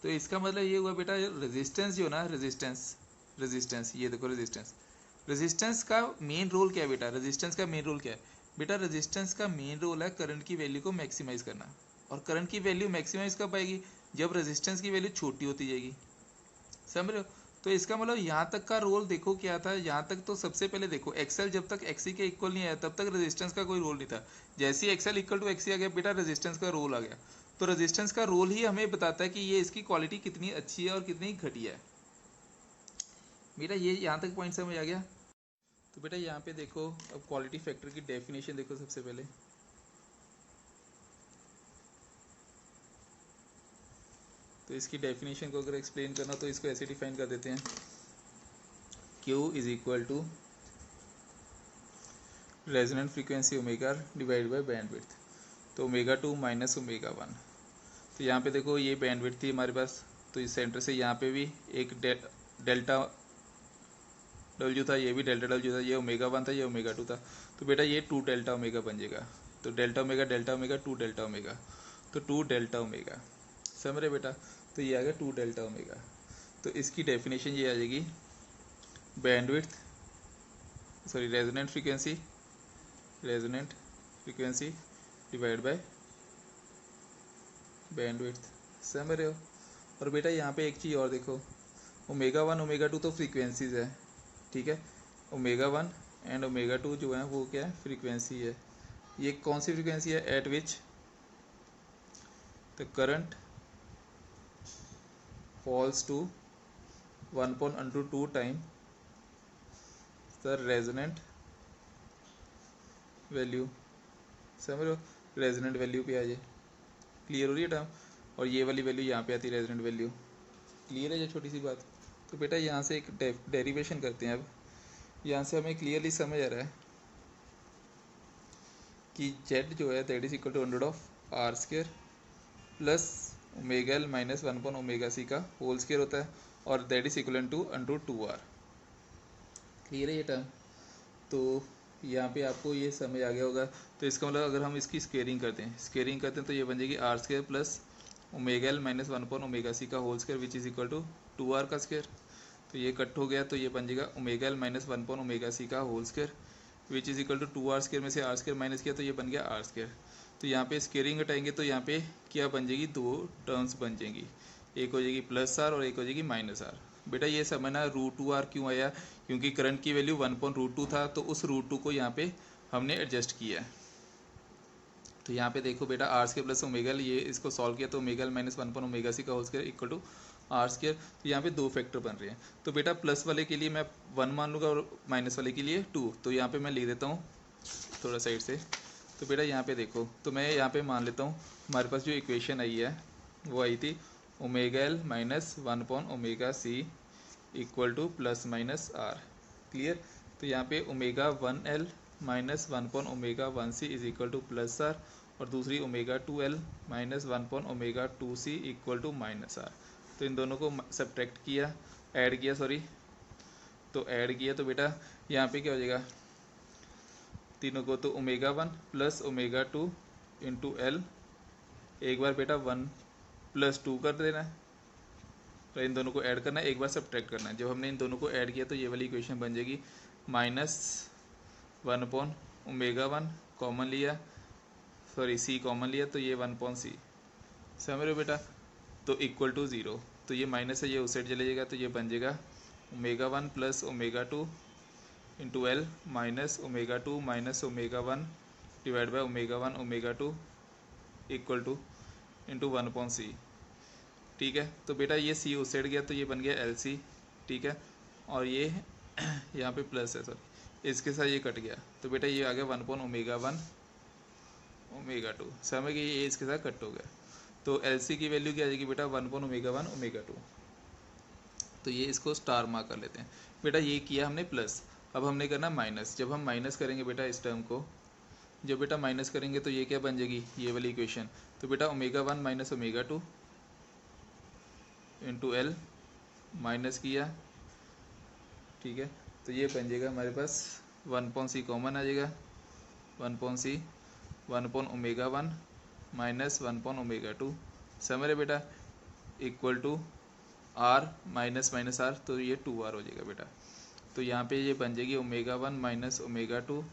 तो इसका मतलब ये हुआ बेटा रेजिस्टेंस जो ना, रेजिस्टेंस ये देखो रेजिस्टेंस का मेन रोल क्या है बेटा, रेजिस्टेंस का मेन रोल क्या है बेटा, रेजिस्टेंस का मेन रोल है करंट की वैल्यू को मैक्सिमाइज करना। और करंट की वैल्यू मैक्सिमाइज कब आएगी, जब रेजिस्टेंस की वैल्यू छोटी होती जाएगी, समझ रहे हो। तो इसका मतलब यहाँ तक का रोल देखो क्या था, यहाँ तक तो सबसे पहले देखो एक्सएल जब तक एक्सी के इक्वल नहीं आया तब तक रेजिस्टेंस का कोई रोल नहीं था। जैसे ही एक्सएल इक्वल टू एक्सी आ गया बेटा रेजिस्टेंस का रोल आ गया। तो रेजिस्टेंस का रोल ही हमें बताता है कि ये इसकी क्वालिटी कितनी अच्छी है और कितनी घटिया है। बेटा ये यहाँ तक पॉइंट समझ आ गया। तो बेटा यहाँ पे देखो अब क्वालिटी फैक्टर की डेफिनेशन देखो सबसे पहले। तो इसकी डेफिनेशन को अगर एक्सप्लेन करना तो इसको ऐसे डिफाइन कर देते हैं, Q is equal to resonant frequency omega divide by bandwidth. तो ओमेगा 2 माइनस ओमेगा 1। तो यहाँ पे देखो ये बैंडविड्थ थी हमारे पास, तो इस सेंटर से यहाँ पे भी एक डेल्टा डब्ल्यू था, ये भी डेल्टा डब्ल्यू था, ये ओमेगा 1 था, ये ओमेगा 2 था। तो बेटा ये 2 डेल्टा ओमेगा बन जाएगा। तो डेल्टा ओमेगा 2 डेल्टा ओमेगा, तो 2 डेल्टा ओमेगा, समझ रहे बेटा। तो ये आ गया 2 डेल्टा ओमेगा। तो इसकी डेफिनेशन ये आ जाएगी bandwidth sorry resonant frequency divide by bandwidth, समझ रहे हो। और बेटा यहाँ पे एक चीज़ और देखो, ओमेगा 1 ओमेगा 2 तो फ्रीक्वेंसीज है, ठीक है। ओमेगा 1 एंड ओमेगा 2 जो है वो क्या है, फ्रीक्वेंसी है। ये कौन सी फ्रीक्वेंसी है, at which the current falls to 1/√2 time the resonant value, समझ लो रेजोनेंट वैल्यू पे आ जाए। क्लियर हो रही है टर्म। और ये वाली वैल्यू यहाँ पे आती है रेजोनेंट वैल्यू। क्लियर है ये छोटी सी बात। तो बेटा यहाँ से एक डेरिवेशन करते हैं। अब यहाँ से हमें क्लियरली समझ आ रहा है कि जेड जो है that is equal to √r² plus omega L minus 1/ωc का होल स्क्वायर होता है, और that is equal to √2r। Clear है ये टर्म। तो यहाँ पे आपको ये समझ आ गया होगा। तो इसका मतलब अगर हम इसकी स्केयरिंग करते हैं तो ये बन जाएगी r² plus omega L minus 1/ωc का whole square which is equal to 2r का स्क्वायर। तो ये कट हो गया, तो ये बन जाएगा ओमेगा एल माइनस 1/ωc का whole square which is equal to 2r² में से r² माइनस किया तो ये बन गया r²। तो यहाँ पे स्केयरिंग हटाएंगे तो यहाँ पे क्या बन जाएगी, दो टर्म्स बन जाएंगी, एक हो जाएगी +r और एक हो जाएगी -r। बेटा ये समझना √2r क्यों आया, क्योंकि करंट की वैल्यू 1/√2 था, तो उस √2 को यहाँ पे हमने एडजस्ट किया है। तो यहाँ पे देखो बेटा r² प्लस ओमेगा, ये इसको सॉल्व किया तो ओमेगा माइनस 1/ωc का whole square equal to r²। तो यहाँ पे दो फैक्टर बन रहे हैं। तो बेटा प्लस वाले के लिए मैं 1 मान लूँगा और माइनस वाले के लिए 2। तो यहाँ पे मैं लिख देता हूँ थोड़ा साइड से। तो बेटा यहाँ पे देखो, तो मैं यहाँ पे मान लेता हूँ हमारे पास जो इक्वेशन आई है वो आई थी omega L minus 1/ωc equal to +-r। Clear. तो यहाँ पे omega 1l minus 1/ω1c is equal to +r, और दूसरी omega 2l minus 1/ω2c equal to -r। तो इन दोनों को सब्ट्रैक्ट किया, ऐड किया सॉरी, तो ऐड किया तो बेटा यहाँ पे क्या हो जाएगा, तीनों को, तो omega 1 plus omega 2 into L, एक बार बेटा 1 + 2 कर देना है, तो इन दोनों को ऐड करना है, एक बार सब्ट्रैक्ट करना है। जब हमने इन दोनों को ऐड किया तो ये वाली इक्वेशन बन जाएगी -1/ω1 कॉमन लिया, सॉरी c कॉमन लिया, तो ये 1/c, समझ रहे हो बेटा। तो इक्वल टू 0, तो ये माइनस है ये उस साइड चले जाएगा, तो ये बन जाएगा omega 1 plus omega 2 into L minus omega 2 minus omega 1 divide by omega 1 omega 2 equal two into 1/c। ठीक है। तो बेटा ये c उस साइड गया तो ये बन गया LC, ठीक है। और ये यहाँ पे प्लस है, सॉरी इसके साथ ये कट गया, तो बेटा ये आ गया 1/ω1 ओमेगा 2, समझ गए, ये इसके साथ कट हो गया। तो LC की वैल्यू क्या आ जाएगी बेटा 1/ω1 ओमेगा 2। तो ये इसको स्टार मार्क कर लेते हैं। बेटा ये किया हमने प्लस, अब हमने करना माइनस। जब हम माइनस करेंगे बेटा इस टर्म को, जब बेटा माइनस करेंगे तो ये क्या बन जाएगी, ये वाली इक्वेशन। तो बेटा omega 1 minus omega 2 into L minus किया, ठीक है, तो ये बन जाएगा हमारे पास 1/c कॉमन आ जाएगा, 1/c 1/ω1 माइनस 1/ω2 समझ रहे बेटा, equal to R minus minus R, तो ये 2r हो जाएगा बेटा। तो यहाँ पे ये बन जाएगी ω1 minus ω2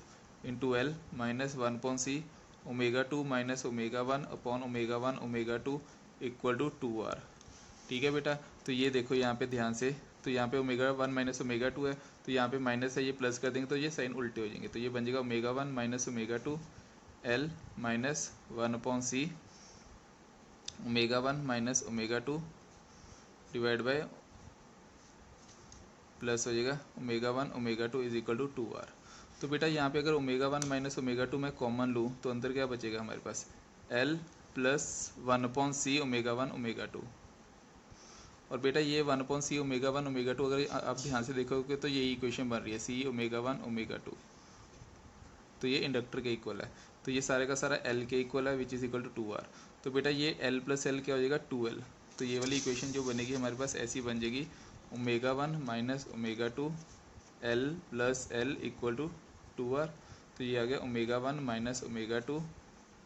into L minus 1/c ω2 minus ω1 upon ω1 ω2 equal to 2r, ठीक है बेटा। तो ये देखो यहाँ पे ध्यान से, तो यहाँ पे ω1 माइनस ω2 है, तो यहाँ पे माइनस है, ये प्लस कर देंगे तो ये साइन उल्टे हो जाएंगे, तो ये बन जाएगा ω1 minus ω2 L minus 1/c ω1 minus ω2 divide by plus हो जाएगा ω1 ω2 इज इक्वल टू 2r। तो बेटा यहाँ पे अगर ω1 माइनस ω2 मैं कॉमन लूँ तो अंदर क्या बचेगा हमारे पास, l प्लस 1/c ω1 ω2, और बेटा ये 1/c ω1 ω2 अगर आप ध्यान से देखोगे तो ये इक्वेशन बन रही है c ω1 ω2, तो ये इंडक्टर के इक्वल है, तो ये सारे का सारा l के इक्वल है विच इज़ इक्वल टू 2r। तो बेटा ये l प्लस l क्या हो जाएगा 2l, तो ये वाली इक्वेशन जो बनेगी हमारे पास ऐसी बन जाएगी ω1 minus ω2 l plus l equal to 2r, तो ये आ गया ω1 minus ω2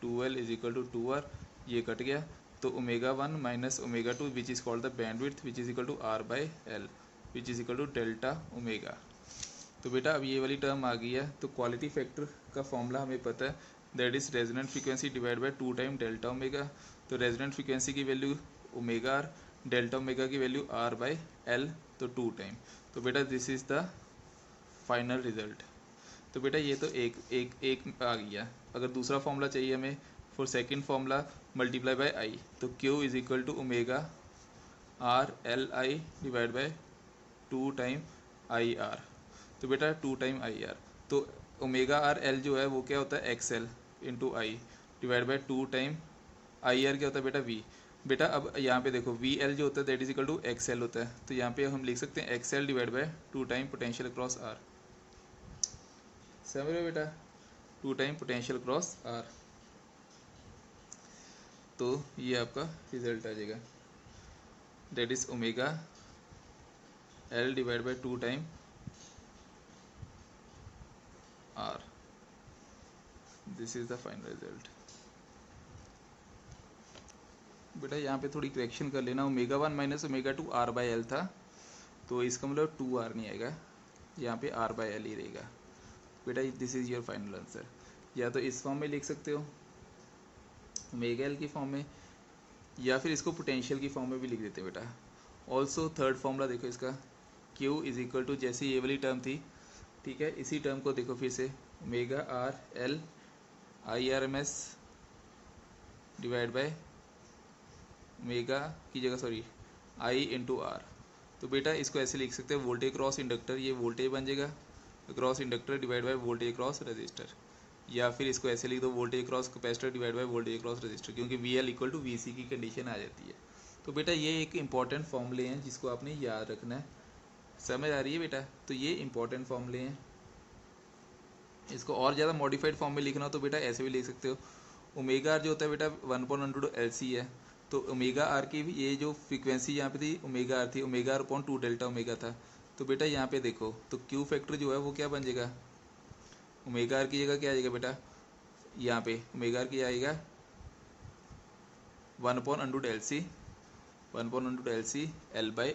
2l is equal to 2r, ये कट गया, तो ω1 minus ω2 which is called the bandwidth which is equal to r by l which is equal to delta omega. तो बेटा अब ये वाली टर्म आ गई है, तो क्वालिटी फैक्टर का फॉर्मूला हमें पता है, that is resonant frequency divide by 2 time delta omega. तो रेजोनेंट फ्रीक्वेंसी की value omega R, delta omega की वैल्यू आर बाई एल, तो 2 टाइम। तो बेटा this is the final result. तो बेटा ये तो एक आ गया। अगर दूसरा फॉर्मूला चाहिए हमें for second formula multiply by I, तो Q is equal to omega R L I divide by 2 time I R. तो बेटा 2 टाइम आई आर, तो ओमेगा आर एल जो है वो क्या होता है X L into I divide by 2 time I R क्या होता है बेटा वी। बेटा अब यहाँ पे देखो वी एल जो होता है that is equal to X L होता है, तो यहाँ पे हम लिख सकते हैं X L divide by 2 time potential cross R. समझ रहे हो बेटा, 2 टाइम पोटेंशियल क्रॉस आर, तो ये आपका रिजल्ट आ जाएगा, that is omega L divide by 2 time R, this is the final result. बेटा यहाँ पे थोड़ी करेक्शन कर लेना, ω1 माइनस ω2 आर बाई एल था, तो इसका मतलब 2r नहीं आएगा, यहाँ पे r बाई एल ही रहेगा। बेटा this is your final answer. या तो इस फॉर्म में लिख सकते हो ओमेगा एल की फॉर्म में, या फिर इसको पोटेंशियल की फॉर्म में भी लिख देते हैं बेटा। ऑल्सो थर्ड फॉर्मूला देखो इसका, Q इज इक्वल टू जैसे ये वाली टर्म थी, ठीक है, इसी टर्म को देखो फिर से, omega R L I R M S divide by omega की जगह सॉरी आई इंटू आर। तो बेटा इसको ऐसे लिख सकते हैं वोल्टेज क्रॉस इंडक्टर, ये वोल्टेज बन जाएगा cross inductor divide by voltage cross resistor, या फिर इसको ऐसे लिख दो voltage cross capacitor divide by voltage cross resistor, क्योंकि V L equal to V C की कंडीशन आ जाती है। तो बेटा ये एक इंपॉर्टेंट फॉर्मूले हैं जिसको आपने याद रखना है, समझ आ रही है बेटा। तो ये इंपॉर्टेंट फॉर्मूले हैं, इसको और ज़्यादा मॉडिफाइड फॉर्म में लिखना हो तो बेटा ऐसे भी लिख सकते हो, ओमेगा आर जो होता है बेटा 1/√LC है, तो ओमेगा आर की भी ये जो फ्रीक्वेंसी यहाँ पे थी ओमेगा आर थी, omega R upon 2 delta omega था। तो बेटा यहाँ पे देखो तो क्यू फैक्टर जो है वो क्या बन जाएगा, ओमेगा आर की जगह क्या आ जाएगा बेटा, यहाँ पे ओमेगा आर की आएगा 1/√LC 1/√LC L by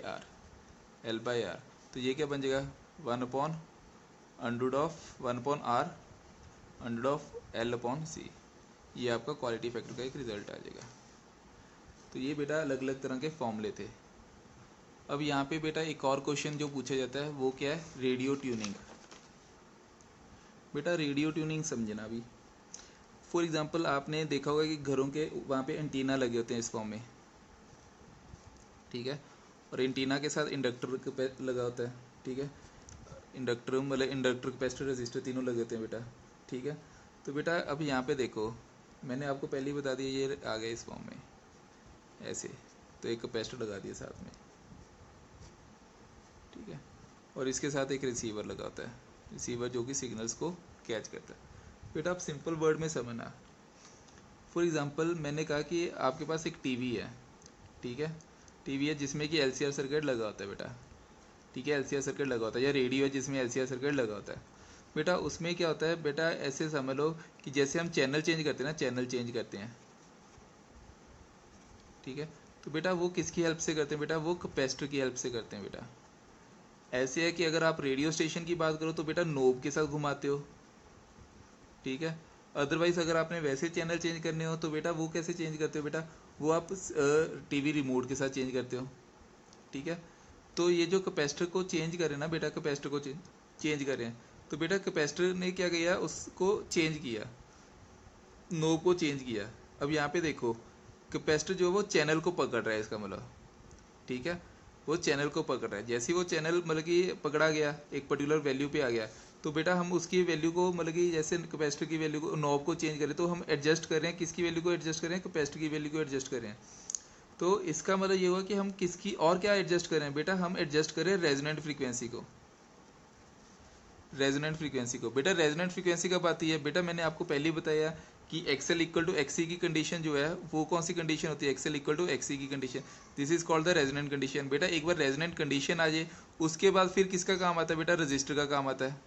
are, तो ये क्या बन जाएगा 1/√R/L/C, ये आपका क्वालिटी फैक्टर का एक रिजल्ट आ जाएगा। तो ये बेटा अलग अलग तरह के फॉर्मूले थे। अब यहाँ पे बेटा एक और क्वेश्चन जो पूछा जाता है वो क्या है, रेडियो ट्यूनिंग। बेटा रेडियो ट्यूनिंग समझना अभी, फॉर एग्जांपल आपने देखा होगा कि घरों के वहाँ पे एंटीना लगे होते हैं इस फॉर्म में, ठीक है, और एंटीना के साथ इंडक्टर लगा होता है, ठीक है, इंडक्टर मतलब इंडक्टर कैपेसिटर रेजिस्टर तीनों लगे होते हैं बेटा, ठीक है। तो बेटा अब यहाँ पे देखो मैंने आपको पहले ही बता दिया ये आ गया इस फॉर्म में ऐसे, तो एक कैपेसिटर लगा दिया साथ में, ठीक है, और इसके साथ एक रिसीवर लगा होता है, रिसीवर जो कि सिग्नल्स को कैच करता है। बेटा आप सिंपल वर्ड में समझना, फॉर एग्जांपल मैंने कहा कि आपके पास एक टीवी है, ठीक है, टीवी है जिसमें कि एलसीआर सर्किट लगा होता है बेटा, ठीक है, एलसीआर सर्किट लगा होता है, या रेडियो है जिसमें एलसीआर सर्किट लगा होता है बेटा। उसमें क्या होता है बेटा, ऐसे समझ लो कि जैसे हम चैनल चेंज करते हैं ना, चैनल चेंज करते हैं, ठीक है, तो बेटा वो किसकी हेल्प से करते हैं बेटा, वो कैपेसिटर की हेल्प से करते हैं बेटा। ऐसे है कि अगर आप रेडियो स्टेशन की बात करो तो बेटा नोब के साथ घुमाते हो, ठीक है। अदरवाइज अगर आपने वैसे चैनल चेंज करने हो तो बेटा वो कैसे चेंज करते हो बेटा, वो आप टीवी रिमोट के साथ चेंज करते हो, ठीक है। तो ये जो कैपेसिटर को चेंज करें ना बेटा, कैपेसिटर को चेंज करें, तो बेटा कैपेसिटर ने क्या किया, उसको चेंज किया, नोब को चेंज किया। अब यहाँ पे देखो कैपेसिटर जो है वो चैनल को पकड़ रहा है, इसका मतलब, ठीक है, वो चैनल को पकड़ रहा है। जैसे ही वो चैनल मतलब कि पकड़ा गया, एक पर्टिकुलर वैल्यू पे आ गया, तो बेटा हम उसकी वैल्यू को मतलब कि जैसे कैपेसिटर की वैल्यू को, नॉब को चेंज करें, तो हम एडजस्ट कर रहे हैं, किसकी वैल्यू को एडजस्ट करें, कैपेसिटर की वैल्यू को एडजस्ट करें। तो इसका मतलब ये हुआ कि हम किसकी और क्या एडजस्ट करें बेटा, हम एडजस्ट करें रेजोनेंट फ्रीक्वेंसी को, रेजोनेंट फ्रीक्वेंसी को। बेटा रेजोनेंट फ्रीक्वेंसी कब आती है बेटा, मैंने आपको पहले ही बताया कि एक्सएल इक्वल टू एक्सी की कंडीशन जो है वो कौन सी कंडीशन होती है, एक्सएल इक्वल टू एक्सी की condition, this is called the resonant condition. बेटा एक बार रेजोनेंट कंडीशन आ जाए, उसके बाद फिर किसका काम आता है बेटा, रजिस्टर का काम आता है,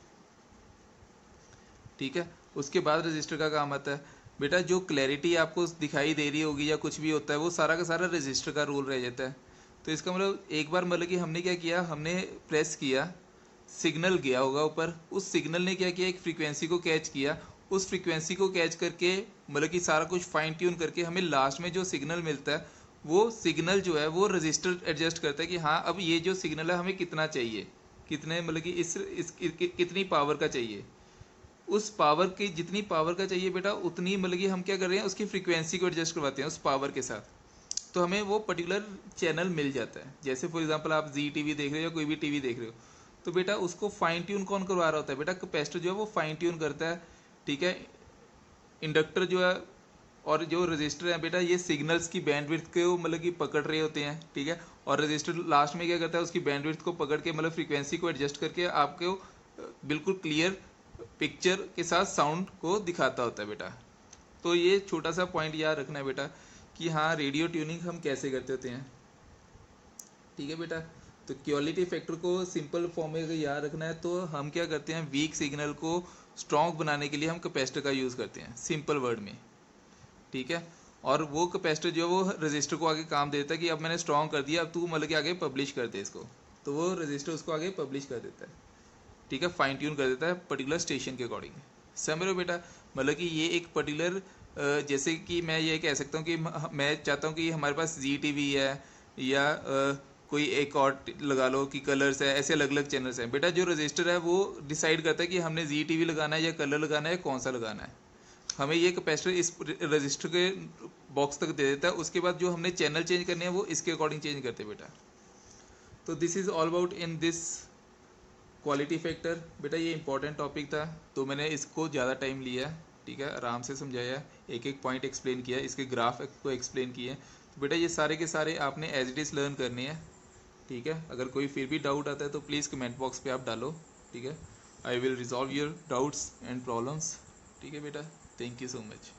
ठीक है, उसके बाद रजिस्टर का काम आता है। बेटा जो क्लैरिटी आपको दिखाई दे रही होगी या कुछ भी होता है, वो सारा का सारा रजिस्टर का रोल रह जाता है। तो इसका मतलब एक बार मतलब कि हमने क्या किया, हमने प्रेस किया, सिग्नल गया होगा ऊपर, उस सिग्नल ने क्या किया, एक फ्रीक्वेंसी को कैच किया, उस फ्रीक्वेंसी को कैच करके मतलब कि सारा कुछ फाइन ट्यून करके हमें लास्ट में जो सिग्नल मिलता है, वो सिग्नल जो है वो रजिस्टर एडजस्ट करता है कि हाँ अब ये जो सिग्नल है हमें कितना चाहिए, कितने मतलब कि कितनी पावर का चाहिए, उस पावर की जितनी पावर का चाहिए बेटा उतनी मतलब कि हम क्या कर रहे हैं, उसकी फ्रीक्वेंसी को एडजस्ट करवाते हैं उस पावर के साथ, तो हमें वो पर्टिकुलर चैनल मिल जाता है। जैसे फॉर एग्जांपल आप जी टीवी देख रहे हो या कोई भी टीवी देख रहे हो, तो बेटा उसको फाइन ट्यून कौन करवा रहा होता है बेटा, कैपेसिटर जो है वो फाइन ट्यून करता है, ठीक है। इंडक्टर जो है और जो रजिस्टर है बेटा, ये सिग्नल्स की बैंडविड्थ को मतलब कि पकड़ रहे होते हैं, ठीक है, और रजिस्टर लास्ट में क्या करता है, उसकी बैंडविड्थ को पकड़ के मतलब फ्रीक्वेंसी को एडजस्ट करके आपको बिल्कुल क्लियर पिक्चर के साथ साउंड को दिखाता होता है बेटा। तो ये छोटा सा पॉइंट याद रखना है बेटा कि हाँ रेडियो ट्यूनिंग हम कैसे करते होते हैं, ठीक है बेटा। तो क्वालिटी फैक्टर को सिंपल फॉर्म में अगर याद रखना है तो हम क्या करते हैं, वीक सिग्नल को स्ट्रॉन्ग बनाने के लिए हम कैपेसिटर का यूज़ करते हैं, सिंपल वर्ड में, ठीक है। और वो कैपेसिटर जो है वो रजिस्टर को आगे काम देता है कि अब मैंने स्ट्रॉन्ग कर दिया, अब तू मतलब कि आगे पब्लिश कर दे इसको, तो वो रजिस्टर उसको आगे पब्लिश कर देता है, ठीक है, फाइन ट्यून कर देता है पर्टिकुलर स्टेशन के अकॉर्डिंग। समझ रहे हो बेटा, मतलब कि ये एक पर्टिकुलर जैसे कि मैं ये कह सकता हूँ कि मैं चाहता हूँ कि हमारे पास जी टीवी है या कोई एक और लगा लो कि कलर्स है, ऐसे अलग अलग चैनल्स हैं बेटा। जो रजिस्टर है वो डिसाइड करता है कि हमने जी टीवी लगाना है या कलर लगाना है, कौन सा लगाना है। हमें ये कैपेसिटर इस रजिस्टर के बॉक्स तक दे देता है, उसके बाद जो हमने चैनल चेंज करने हैं वो इसके अकॉर्डिंग चेंज करते हैं बेटा। तो this is all about in this quality factor बेटा। ये इंपॉर्टेंट टॉपिक था तो मैंने इसको ज़्यादा टाइम लिया, ठीक है, आराम से समझाया, एक एक पॉइंट एक्सप्लेन किया, इसके ग्राफ को एक्सप्लेन किए। तो बेटा ये सारे के सारे आपने एज इट इज़ लर्न करने हैं, ठीक है। अगर कोई फिर भी डाउट आता है तो प्लीज़ कमेंट बॉक्स पे आप डालो, ठीक है। I will resolve your doubts and problems, ठीक है बेटा। Thank you so much.